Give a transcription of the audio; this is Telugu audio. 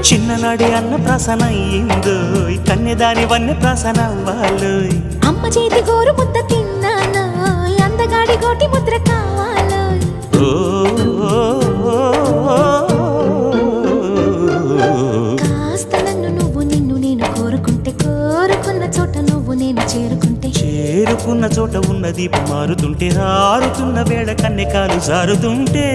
చిన్ననాడి అన్న ప్రాసన అయ్యిందో కన్యదాని వన్నె ప్రాసన అవ్వాలో అమ్మ చేతి గోరు ముద్ద తిన్నాను అందగాడి గోటి ముద్ర కావాలో కాస్త నన్ను నువ్వు నిన్ను నేను కోరుకుంటే కోరుకున్న చోట నువ్వు నేను చేరుకుంటే చేరుకున్న చోట ఉన్న దీపం మారుతుంటే ఆరుతున్న వేళ కన్నెకాలు జారుతుంటే